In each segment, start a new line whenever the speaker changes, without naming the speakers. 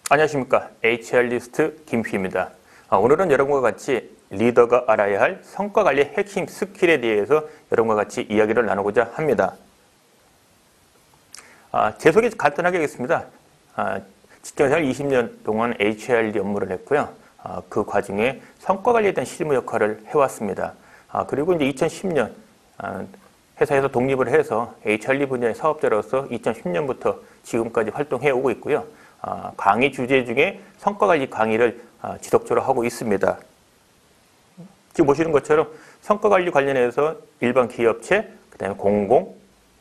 안녕하십니까. HR리스트 김휘입니다. 오늘은 여러분과 같이 리더가 알아야 할 성과관리 핵심 스킬에 대해서 여러분과 같이 이야기를 나누고자 합니다. 제 소개 간단하게 하겠습니다. 직장생활 20년 동안 HRD 업무를 했고요. 그 과정에 성과관리에 대한 실무 역할을 해왔습니다. 그리고 이제 2010년 회사에서 독립을 해서 HRD 분야의 사업자로서 2010년부터 지금까지 활동해 오고 있고요. 강의 주제 중에 성과관리 강의를 지속적으로 하고 있습니다. 지금 보시는 것처럼 성과관리 관련해서 일반 기업체, 그 다음에 공공,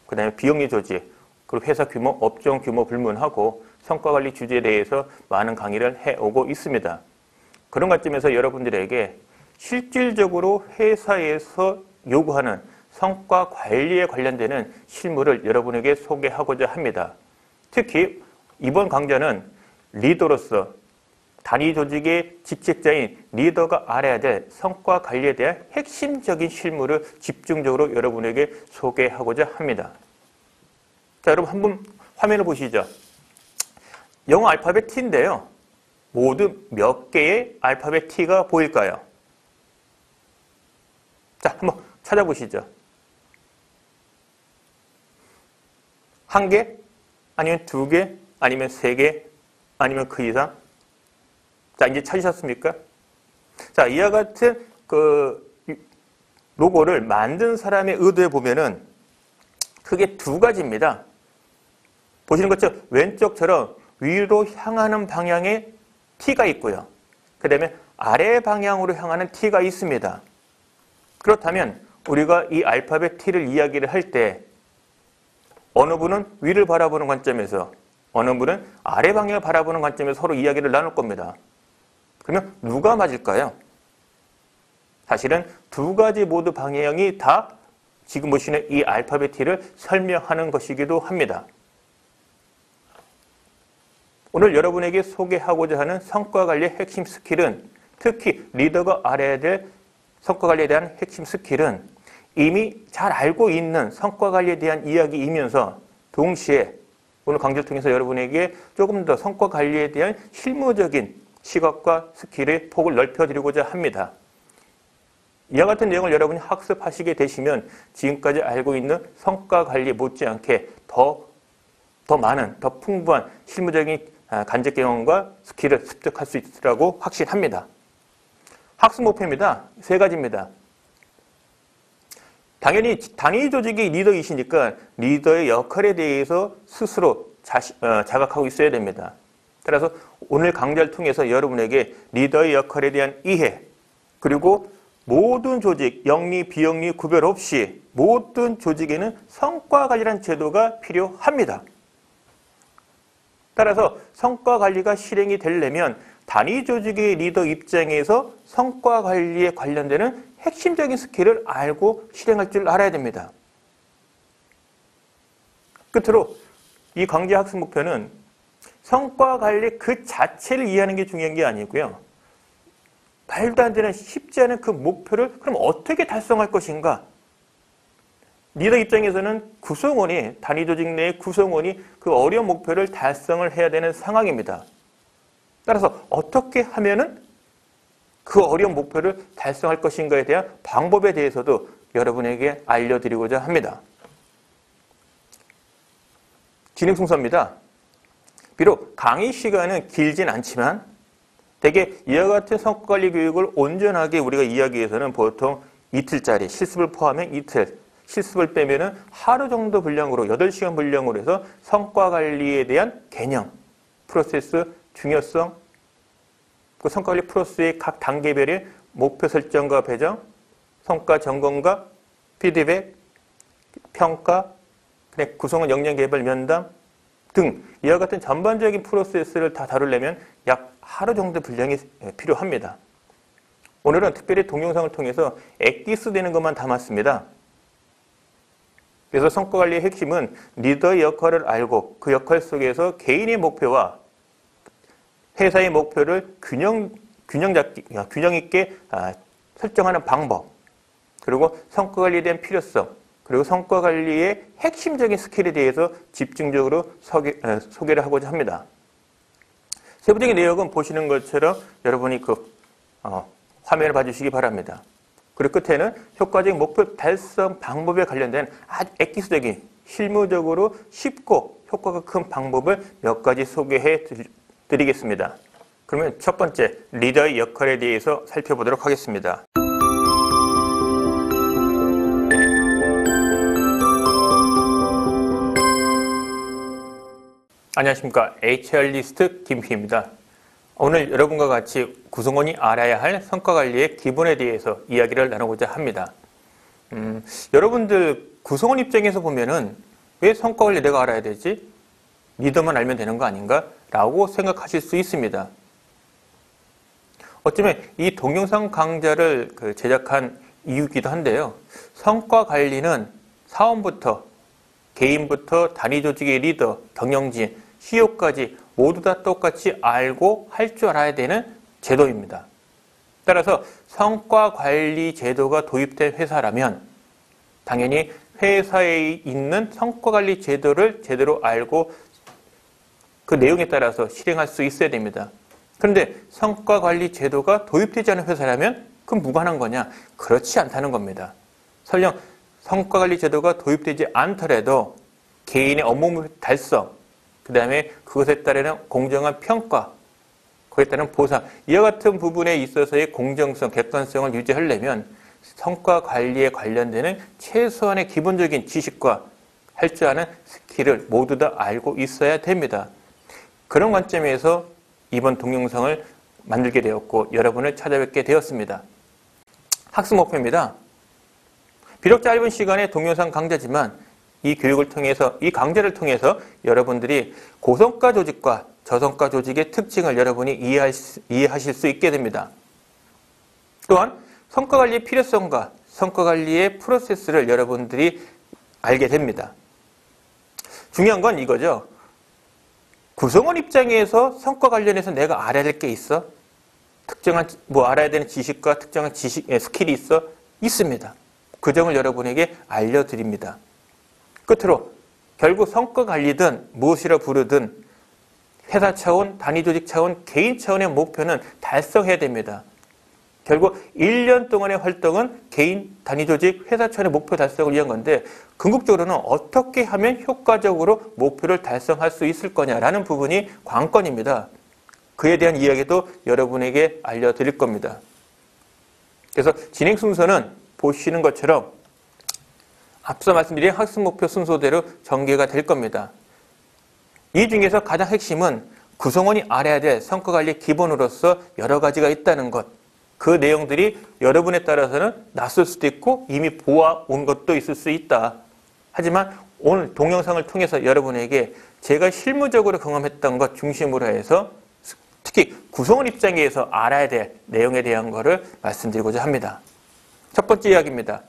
그 다음에 비영리 조직, 그리고 회사 규모, 업종 규모 불문하고 성과관리 주제에 대해서 많은 강의를 해오고 있습니다. 그런 관점에서 여러분들에게 실질적으로 회사에서 요구하는 성과관리에 관련되는 실무를 여러분에게 소개하고자 합니다. 특히 이번 강좌는 리더로서 단위 조직의 직책자인 리더가 알아야 될 성과 관리에 대한 핵심적인 실무를 집중적으로 여러분에게 소개하고자 합니다. 자, 여러분 한번 화면을 보시죠. 영어 알파벳 T인데요. 모두 몇 개의 알파벳 T가 보일까요? 자, 한번 찾아보시죠. 한 개? 아니면 두 개? 아니면 세 개? 아니면 그 이상? 자, 이제 찾으셨습니까? 자, 이와 같은 로고를 만든 사람의 의도에 보면은 크게 두 가지입니다. 보시는 것처럼 왼쪽처럼 위로 향하는 방향의 T가 있고요. 그 다음에 아래 방향으로 향하는 T가 있습니다. 그렇다면 우리가 이 알파벳 T를 이야기를 할 때 어느 분은 위를 바라보는 관점에서 어느 분은 아래 방향을 바라보는 관점에서 서로 이야기를 나눌 겁니다. 그러면 누가 맞을까요? 사실은 두 가지 모두 방향이 다 지금 보시는 이 알파벳 T를 설명하는 것이기도 합니다. 오늘 여러분에게 소개하고자 하는 성과관리의 핵심 스킬은 특히 리더가 알아야 될 성과관리에 대한 핵심 스킬은 이미 잘 알고 있는 성과관리에 대한 이야기이면서 동시에 오늘 강좌를 통해서 여러분에게 조금 더 성과관리에 대한 실무적인 시각과 스킬의 폭을 넓혀드리고자 합니다. 이와 같은 내용을 여러분이 학습하시게 되시면 지금까지 알고 있는 성과관리 못지않게 더 많은, 더 풍부한 실무적인 간접 경험과 스킬을 습득할 수 있으라고 확신합니다. 학습 목표입니다. 세 가지입니다. 당연히 단위 조직의 리더이시니까 리더의 역할에 대해서 스스로 자각하고 있어야 됩니다. 따라서 오늘 강좌를 통해서 여러분에게 리더의 역할에 대한 이해, 그리고 모든 조직, 영리, 비영리 구별 없이 모든 조직에는 성과관리라는 제도가 필요합니다. 따라서 성과관리가 실행이 되려면 단위 조직의 리더 입장에서 성과관리에 관련되는 핵심적인 스킬을 알고 실행할 줄 알아야 됩니다. 끝으로 이 강좌 학습 목표는 성과관리 그 자체를 이해하는 게 중요한 게 아니고요. 말도 안 되는 쉽지 않은 그 목표를 그럼 어떻게 달성할 것인가? 리더 입장에서는 구성원이, 단위 조직 내의 구성원이 그 어려운 목표를 달성을 해야 되는 상황입니다. 따라서 어떻게 하면은 그 어려운 목표를 달성할 것인가에 대한 방법에 대해서도 여러분에게 알려드리고자 합니다. 진행 순서입니다. 비록 강의 시간은 길진 않지만 대개 이와 같은 성과관리 교육을 온전하게 우리가 이야기해서는 보통 이틀짜리, 실습을 포함해 이틀, 실습을 빼면은 하루 정도 분량으로 8시간 분량으로 해서 성과관리에 대한 개념, 프로세스, 중요성, 그 성과관리 프로세스의 각 단계별의 목표 설정과 배정, 성과 점검과 피드백, 평가, 구성원 역량 개발 면담 등 이와 같은 전반적인 프로세스를 다 다루려면 약 하루 정도 분량이 필요합니다. 오늘은 특별히 동영상을 통해서 엑기스 되는 것만 담았습니다. 그래서 성과관리의 핵심은 리더의 역할을 알고 그 역할 속에서 개인의 목표와 회사의 목표를 균형 있게 설정하는 방법, 그리고 성과관리에 대한 필요성, 그리고 성과관리의 핵심적인 스킬에 대해서 집중적으로 소개를 하고자 합니다. 세부적인 내역은 보시는 것처럼 여러분이 화면을 봐주시기 바랍니다. 그리고 끝에는 효과적인 목표 달성 방법에 관련된 아주 엑기스적인 실무적으로 쉽고 효과가 큰 방법을 몇 가지 소개해 드리겠습니다. 그러면 첫 번째, 리더의 역할에 대해서 살펴보도록 하겠습니다. 안녕하십니까. HR리스트 김희입니다. 오늘 여러분과 같이 구성원이 알아야 할 성과관리의 기본에 대해서 이야기를 나누고자 합니다. 여러분들 구성원 입장에서 보면은 왜 성과관리 내가 알아야 되지? 리더만 알면 되는 거 아닌가? 라고 생각하실 수 있습니다. 어쩌면 이 동영상 강좌를 제작한 이유이기도 한데요. 성과관리는 사원부터 개인부터 단위 조직의 리더, 경영진, CEO까지 모두 다 똑같이 알고 할 줄 알아야 되는 제도입니다. 따라서 성과관리 제도가 도입된 회사라면 당연히 회사에 있는 성과관리 제도를 제대로 알고 그 내용에 따라서 실행할 수 있어야 됩니다. 그런데 성과관리 제도가 도입되지 않은 회사라면 그건 무관한 거냐? 그렇지 않다는 겁니다. 설령 성과관리 제도가 도입되지 않더라도 개인의 업무 달성, 그 다음에 그것에 따르는 공정한 평가, 그에 따른 보상, 이와 같은 부분에 있어서의 공정성, 객관성을 유지하려면 성과관리에 관련되는 최소한의 기본적인 지식과 할 줄 아는 스킬을 모두 다 알고 있어야 됩니다. 그런 관점에서 이번 동영상을 만들게 되었고 여러분을 찾아뵙게 되었습니다. 학습 목표입니다. 비록 짧은 시간의 동영상 강좌지만 이 교육을 통해서, 이 강좌를 통해서 여러분들이 고성과 조직과 저성과 조직의 특징을 여러분이 이해하실 수 있게 됩니다. 또한 성과관리의 필요성과 성과관리의 프로세스를 여러분들이 알게 됩니다. 중요한 건 이거죠. 구성원 입장에서 성과 관련해서 내가 알아야 될 게 있어? 특정한 알아야 되는 지식과 특정한 스킬이 있어? 있습니다. 그 점을 여러분에게 알려드립니다. 끝으로 결국 성과 관리든 무엇이라 부르든 회사 차원, 단위 조직 차원, 개인 차원의 목표는 달성해야 됩니다. 결국 1년 동안의 활동은 개인, 단위 조직, 회사 차원의 목표 달성을 위한 건데 궁극적으로는 어떻게 하면 효과적으로 목표를 달성할 수 있을 거냐라는 부분이 관건입니다. 그에 대한 이야기도 여러분에게 알려드릴 겁니다. 그래서 진행 순서는 보시는 것처럼 앞서 말씀드린 학습 목표 순서대로 전개가 될 겁니다. 이 중에서 가장 핵심은 구성원이 알아야 될 성과관리 기본으로서 여러 가지가 있다는 것. 그 내용들이 여러분에 따라서는 낯설 수도 있고 이미 보아온 것도 있을 수 있다. 하지만 오늘 동영상을 통해서 여러분에게 제가 실무적으로 경험했던 것 중심으로 해서 특히 구성원 입장에서 알아야 될 내용에 대한 것을 말씀드리고자 합니다. 첫 번째 이야기입니다.